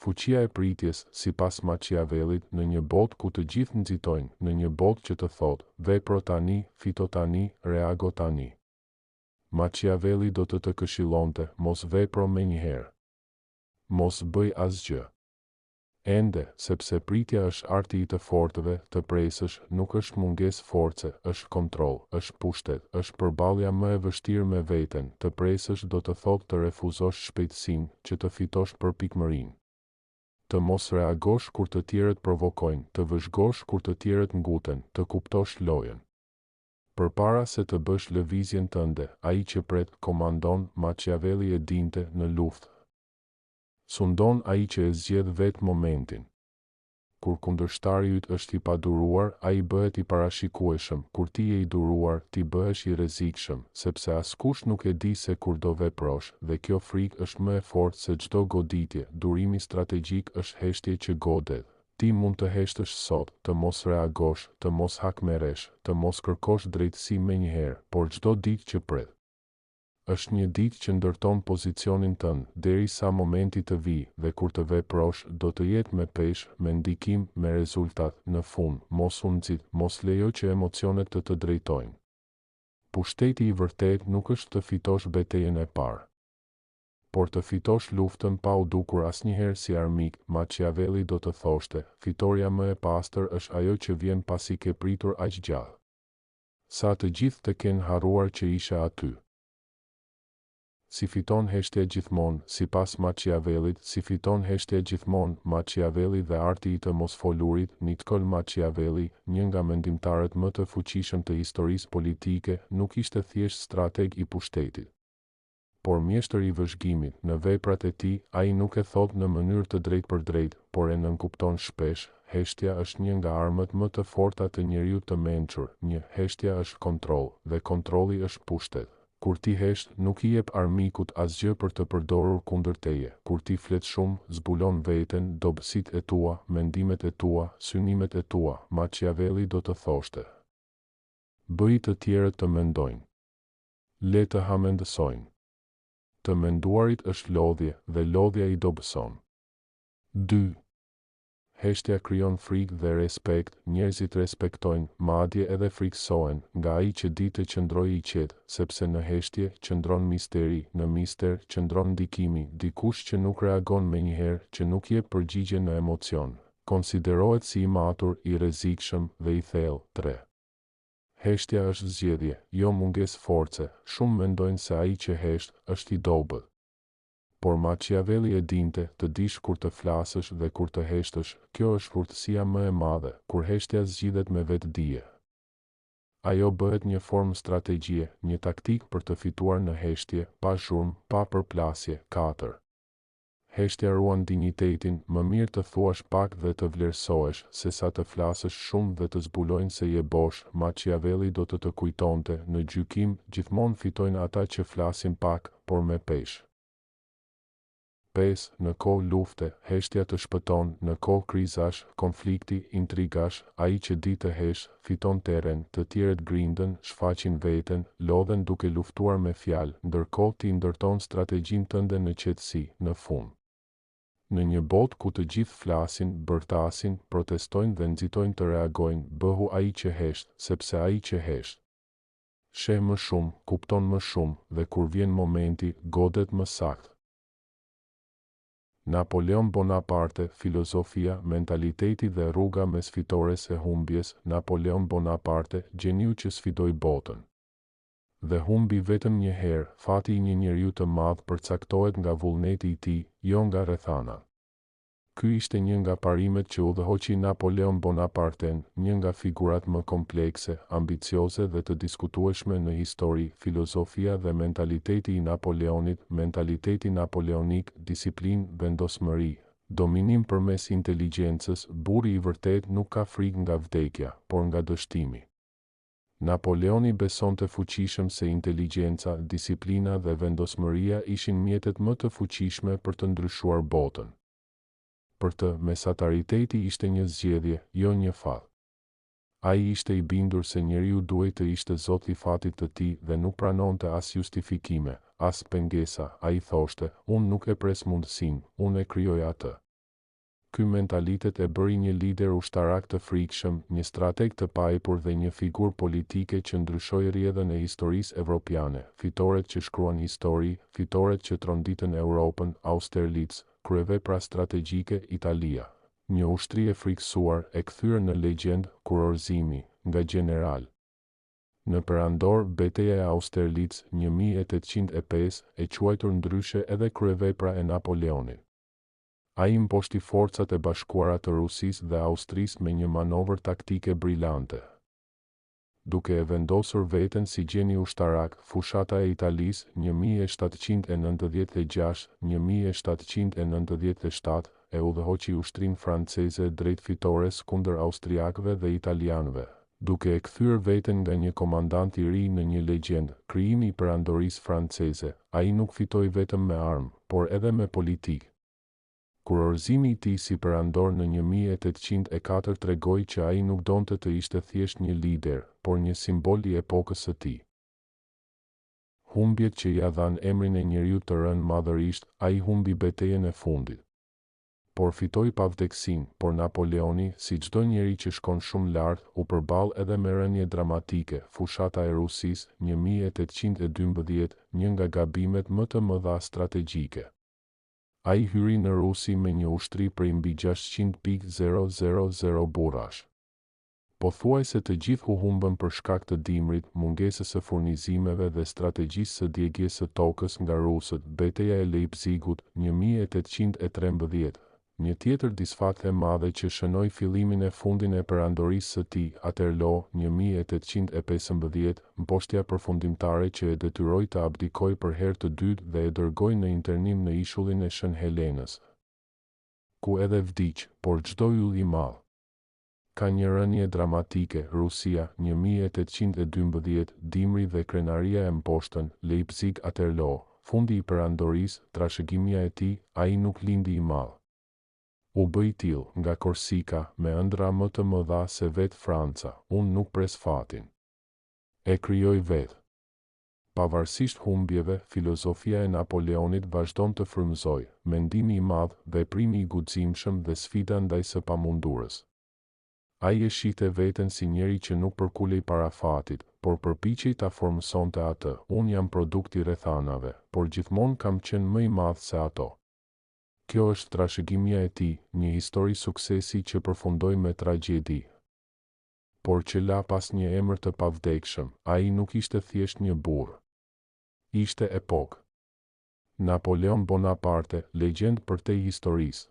Fuqia e pritjes, sipas Machiavellit, në një botë ku të gjithë nxitojnë, në një botë që të thotë, vepro tani, fito tani, reago tani. Machiavelli do të këshillonte, mos vepro menjëherë. Mos bëj asgjë. Ende, sepse pritja është arti i të fortëve, të presësh, nuk është mungesë force, është kontroll, është pushtet, është përballja më e vështirë me veten, të presësh do të thotë të refuzosh shpejtësinë, që të fitosh përpikmërinë. Të mos reagosh kur të tjerët provokojnë, të vëzhgosh kur të tjerët nguten, të kuptosh lojën. Përpara se të bësh lëvizjen tënde, ai që pret, komandon, Machiavelli e dinte në luftë. Sundon ai që e zgjedh vetë momentin. Kur kundërshtari yt është i paduruar, ai bëhet i parashikueshëm, kur ti je i duruar, ti bëhesh i rrezikshëm, sepse askush nuk e di se kur do veprosh, dhe kjo frikë është më e fortë se çdo goditje, durimi strategjik është heshtje që godet. Ti mund të heshtësh sot, të mos reagosh, të mos hakmeresh, të mos kërkosh drejtësi menjëherë, por çdo ditë që pret është një ditë që ndërton pozicionin tënd, derisa momenti të vijë, dhe kur të veprosh, do të jetë me peshë, me ndikim, me rezultat, në fund, mos u nxit, mos lejo që emocionet të drejtojnë. Pushteti i vërtet nuk është të fitosh betejën e parë, por të fitosh luftën pa u dukur asnjëherë si armik. Machiavelli do të thoshte, fitoria më e pastër është ajo që vjen pasi ke pritur aq gjallë. Sa të gjithë të kenë harruar që isha aty. Si fiton heshtja gjithmonë, sipas Machiavellit, si fiton heshtja gjithmonë, Machiavelli dhe arti i të mosfolurit. Niccolò Machiavelli, një nga mendimtarët më të fuqishëm të historisë politike, nuk ishte thjesht strateg i pushtetit, por mjeshtër i vëzhgimit. Në veprat e tij, ai nuk e thot në mënyrë të drejtë për drejtë, por e nënkupton shpesh. Heshtja është një nga armët më të forta të njeriut të mençur. Heshtja është kontroll, dhe kontrolli është pushtet. Kur ti hesht, nuk i jep armikut asgjë për të përdorur kundër teje. Kur ti flet shumë, zbulon veten, dobësitë e tua, mendimet e tua, synimet e tua. Machiavelli do të thoshte: bëj të tjerët të mendojnë. Le të hamendësojnë. Të menduarit është lodhje, dhe lodhja i dobëson. 2. Heshtja krijon frikë dhe respekt. Njerëzit respektojnë, madje edhe frikësohen, nga ai që di të qëndrojë i qetë, sepse në heshtje qëndron misteri, në mister qëndron ndikimi. Dikush që nuk reagon menjëherë, që nuk jep përgjigje në emocion, konsiderohet si i matur, i rrezikshëm dhe i thellë. 3. Heshtja është zgjedhje, jo mungesë force. Shumë mendojnë se ai që hesht është i dobët. Por Machiavelli e dinte, të dish kur të flasësh dhe kur të heshtësh. Kjo është urtësia më e madhe, kur heshtja zgjidhet me vetdije. Ajo bëhet një formë strategjie, një taktik për të fituar në heshtje, pa zhurmë, pa përplasje. 4. Heshtja ruan dinjitetin. Më mirë të thuash pak dhe të vlerësohesh, se sa të flasësh shumë dhe të zbulojnë se je bosh. Machiavelli do të kujtonte, në gjykim, gjithmonë fitojnë ata që flasin pak, por me peshë. 5. Në kohë lufte, heshtja të shpëton. Në kohë krizash, konflikti, intrigash, ai që di të hesht, fiton terren. Të tjerët grindën, shfaqin veten, lodhen duke luftuar me fjalë, ndërkohë ti ndërton strategjinë tënde në qetësi. Në fund, në një botë ku të gjithë flasin, bërtasin, protestojnë dhe nxitojnë të reagojnë, bëhu ai që hesht, sepse ai që hesht sheh më shumë, kupton më shumë, dhe kur vjen momenti, godet më saktë. Napoleon Bonaparte, filozofia, mentaliteti dhe rruga mes fitores e humbjes. Napoleon Bonaparte, gjeniu që sfidoi botën dhe humbi vetëm një herë. Fati i një njeriu të madh përcaktohet nga vullneti i tij, jo nga rrethanat. Ky ishte një nga parimet që udhëhoqi Napoleon Bonaparten, një nga figurat më komplekse, ambicioze dhe të diskutueshme në histori. Filozofia dhe mentaliteti i Napoleonit. Mentaliteti napoleonik, disiplinë, vendosmëri, dominim përmes inteligjencës. Burri i vërtet nuk ka frikë nga vdekja, por nga dështimi. Napoleoni besonte fuqishëm se inteligjenca, disiplina dhe vendosmëria ishin mjetet më të fuqishme për të ndryshuar botën. Për të, mesatariteti ishte një zgjedhje, jo një fat. Ai ishte i bindur se njeriu duhej të ishte zoti i fatit të tij dhe nuk pranonte as justifikime, as pengesa. Ai thoshte, unë nuk e pres mundësinë, unë e krijoj atë. ky mentalitet e bëri një lider ushtarak të frikshëm, një strateg të paepur dhe një figurë politike që ndryshoi rrjedhën e historisë evropiane. Fitoret që shkruan histori, fitoret që tronditën Europën, Austerlitz, kryevepra strategjike, Italia. Një ushtri e friksuar, e kthyer në legjend, kurorëzimi, nga general. Në perandor, betejë e Austerlitz, 1805, e quajtur ndryshe edhe kryevepra e Napoleonit. Ai imposhti forcat e bashkuara të Rusisë dhe Austrisë me një manovër taktike brillante. Duke e vendosur veten si gjeni ushtarak, fushata e Italisë, 1796-1797, e udhëhoqi ushtrinë franceze drejt fitores kundër austriakëve dhe italianëve. Duke e kthyer veten nga një komandant i ri në një legjend, krijimi i perandorisë franceze, ai nuk fitoi vetëm me armë, por edhe me politikë. Kurorëzimi i tij si perandor në 1804 tregoi që ai nuk donte të ishte thjesht një lider, por një simbol i epokës së tij. Humbjet që ia dhan emrin e njeriu të rënë madhërisht, ai humbi betejën e fundit. Por fitoi pa vdeksin, por Napoleoni, si çdo njeri që shkon shumë lart, u përball edhe me rënje dramatike. Fushata e Rusisë, 1812, një nga gabimet më të mëdha strategjike. Ai hyri në Rusi me një ushtri prej mbi 600.000 burrash. Pothuajse të gjithë u humbën për shkak të dimrit, mungesës së furnizimeve dhe strategjisë së djegjes së tokës nga rusët. Betejë e Leipzigut, 1813. Një tjetër disfakt e madhe që shënoi fillimin e fundin e perandorisë së tij, Waterloo, 1815, mposhtja përfundimtare që e detyroi të abdikojë për herë të dytë dhe e dërgoi në internim në ishullin e Shën Helenës, ku edhe vdiq, por çdo yll i madh ka një rënje dramatike. Rusia, 1812, dimri dhe krenaria e mposhtën, Leipzig, Waterloo, fundi i perandorisë, trashëgimia e tij, ai nuk lindi i madh. U bëj till nga Korsika, me ëndra më të mëdha se vetë Franca, unë nuk pres fatin. E krijoj vetë. Pavarësisht humbjeve, filozofia e Napoleonit vazhdon të frymëzoj, mendimi i madh, veprimi i guximshëm dhe sfida ndaj së pamundurës. Ai e shihte veten si njeri që nuk përkulej para fatit, por përpiqej ta formsonte atë. Unë jam produkt i rrethanave, por gjithmonë kam qenë më i madh se ato. Kjo është trashëgimia e tij, një histori suksesi që përfundoi me tragjedi, por që la pas një emër të pavdekshëm. Ai nuk ishte thjesht një burr. Ishte epokë. Napoleon Bonaparte, legjend për te historisë.